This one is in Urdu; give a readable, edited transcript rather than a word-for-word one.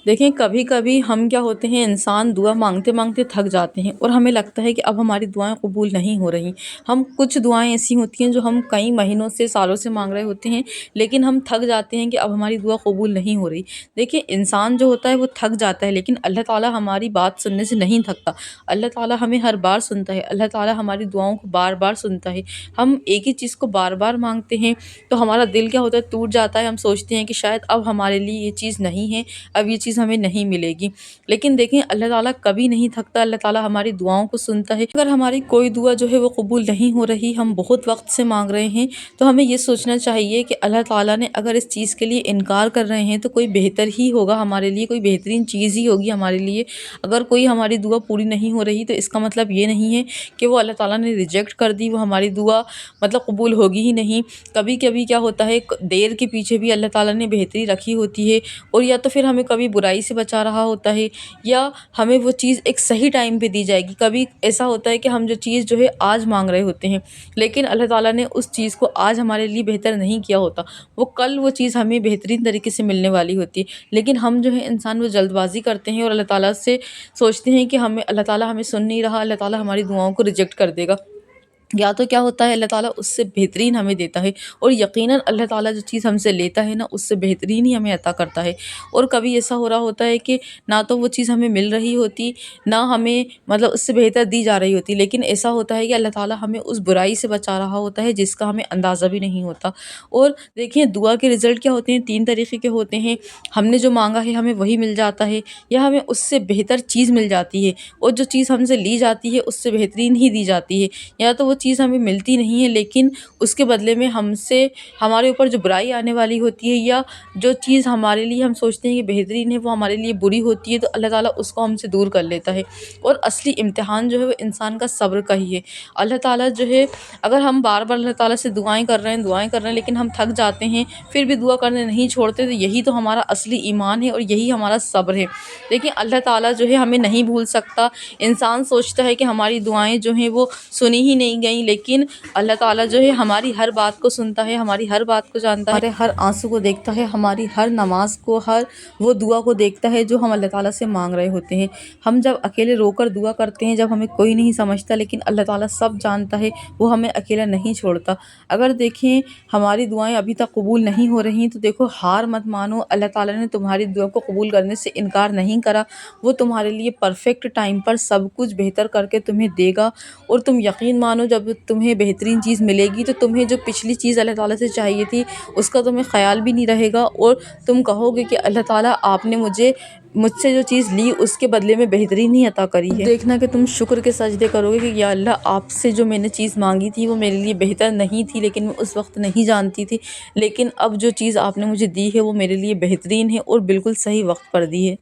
دیکھیں کبھی کبھی ہم کیا ہوتے ہیں، انسان دعا مانگتے مانگتے تھک جاتے ہیں اور ہمیں لگتا ہے کہ اب ہماری دعائیں قبول نہیں ہو رہی۔ ہم کچھ دعائیں ایسی ہوتی ہیں جو ہم کئی مہینوں سے، سالوں سے مانگ رہے ہوتے ہیں، لیکن ہم تھک جاتے ہیں کہ اب ہماری دعا قبول نہیں ہو رہی۔ دیکھیں انسان جو ہوتا ہے وہ تھک جاتا ہے، لیکن اللہ تعالیٰ ہماری بات سننے سے نہیں تھکتا۔ اللہ تعالیٰ ہمیں ہر بار سنتا ہے، اللہ تعالیٰ ہماری دعاؤں کو بار بار سنتا ہے۔ ہم ایک ہی چیز کو بار بار مانگتے ہیں تو ہمارا دل کیا ہوتا ہے، ٹوٹ جاتا ہے۔ ہم سوچتے ہیں کہ شاید اب ہمارے لیے یہ چیز نہیں ہے، اب یہ چیز ہمیں نہیں ملے گی۔ لیکن دیکھیں اللہ تعالیٰ کبھی نہیں تھکتا، اللہ تعالیٰ ہماری دعاؤں کو سنتا ہے۔ اگر ہماری کوئی دعا جو ہے وہ قبول نہیں ہو رہی، ہم بہت وقت سے مانگ رہے ہیں، تو ہمیں یہ سوچنا چاہیے کہ اللہ تعالیٰ نے اگر اس چیز کے لیے انکار کر رہے ہیں تو کوئی بہتر ہی ہوگا ہمارے لیے، کوئی بہترین چیز ہی ہوگی ہمارے لیے۔ اگر کوئی ہماری دعا پوری نہیں ہو رہی تو اس کا مطلب یہ نہیں ہے کہ وہ اللہ تعالیٰ نے ریجیکٹ کر دی، وہ ہماری دعا مطلب قبول ہوگی ہی نہیں۔ کبھی کبھی کیا ہوتا ہے، دیر کے پیچھے بھی اللہ تعالیٰ نے بہتری رکھی ہوتی ہے، اور یا تو پھر ہمیں کبھی برائی سے بچا رہا ہوتا ہے، یا ہمیں وہ چیز ایک صحیح ٹائم پہ دی جائے گی۔ کبھی ایسا ہوتا ہے کہ ہم جو چیز جو ہے آج مانگ رہے ہوتے ہیں، لیکن اللہ تعالیٰ نے اس چیز کو آج ہمارے لیے بہتر نہیں کیا ہوتا، وہ کل وہ چیز ہمیں بہترین طریقے سے ملنے والی ہوتی ہے۔ لیکن ہم جو ہے انسان وہ جلد بازی کرتے ہیں اور اللہ تعالیٰ سے سوچتے ہیں کہ اللہ تعالیٰ ہمیں سن نہیں رہا، اللہ تعالیٰ ہماری دعاؤں کو ریجیکٹ کر دے گا۔ یا تو کیا ہوتا ہے، اللہ تعالیٰ اس سے بہترین ہمیں دیتا ہے، اور یقیناً اللہ تعالیٰ جو چیز ہم سے لیتا ہے نا، اس سے بہترین ہی ہمیں عطا کرتا ہے۔ اور کبھی ایسا ہو رہا ہوتا ہے کہ نہ تو وہ چیز ہمیں مل رہی ہوتی، نہ ہمیں مطلب اس سے بہتر دی جا رہی ہوتی، لیکن ایسا ہوتا ہے کہ اللہ تعالیٰ ہمیں اس برائی سے بچا رہا ہوتا ہے جس کا ہمیں اندازہ بھی نہیں ہوتا۔ اور دیکھیں دعا کے رزلٹ کیا ہوتے ہیں، 3 طریقے کے ہوتے ہیں۔ ہم نے جو مانگا ہے ہمیں وہی مل جاتا ہے، یا ہمیں اس سے بہتر چیز مل جاتی ہے، اور جو چیز ہم سے لی جاتی ہے اس سے بہترین ہی دی جاتی ہے، یا تو وہ چیز ہمیں ملتی نہیں ہے لیکن اس کے بدلے میں ہمارے اوپر جو برائی آنے والی ہوتی ہے، یا جو چیز ہمارے لیے ہم سوچتے ہیں کہ بہترین ہے وہ ہمارے لیے بری ہوتی ہے، تو اللہ تعالیٰ اس کو ہم سے دور کر لیتا ہے۔ اور اصلی امتحان جو ہے وہ انسان کا صبر کا ہی ہے۔ اللہ تعالیٰ جو ہے، اگر ہم بار بار اللہ تعالیٰ سے دعائیں کر رہے ہیں لیکن ہم تھک جاتے ہیں، پھر بھی دعا کرنے نہیں چھوڑتے، تو یہی تو ہمارا اصلی ایمان ہے اور یہی ہمارا صبر ہے۔ دیکھیں اللہ تعالیٰ جو ہے ہمیں نہیں بھول سکتا۔ انسان سوچتا ہے کہ ہماری دعائیں جو ہیں وہ سنی ہی نہیں گئیں، لیکن اللہ تعالیٰ جو ہے ہماری ہر بات کو سنتا ہے، ہماری ہر بات کو جانتا ہے، ہمارے ہر آنسو کو دیکھتا ہے، ہماری ہر نماز کو، ہر وہ دعا کو دیکھتا ہے جو ہم اللہ تعالیٰ سے مانگ رہے ہوتے ہیں۔ ہم جب اکیلے رو کر دعا کرتے ہیں، جب ہمیں کوئی نہیں سمجھتا، لیکن اللہ تعالیٰ سب جانتا ہے، وہ ہمیں اکیلا نہیں چھوڑتا۔ اگر دیکھیں ہماری دعائیں ابھی تک قبول نہیں ہو رہی تو دیکھو ہار مت مانو، اللہ تعالیٰ نے تمہاری دعا کو قبول کرنے سے انکار نہیں کرا، وہ تمہارے لیے پرفیکٹ ٹائم پر سب کچھ بہتر کر کے تمہیں دے گا۔ اور تم یقین مانو جب تمہیں بہترین چیز ملے گی تو تمہیں جو پچھلی چیز اللہ تعالیٰ سے چاہیے تھی اس کا تمہیں خیال بھی نہیں رہے گا، اور تم کہو گے کہ اللہ تعالیٰ آپ نے مجھ سے جو چیز لی اس کے بدلے میں بہترین ہی عطا کری ہے۔ دیکھنا کہ تم شکر کے سجدے کرو گے کہ یا اللہ آپ سے جو میں نے چیز مانگی تھی وہ میرے لیے بہتر نہیں تھی، لیکن میں اس وقت نہیں جانتی تھی، لیکن اب جو چیز آپ نے مجھے دی ہے وہ میرے لیے بہترین ہے اور بالکل صحیح وقت پر دی ہے۔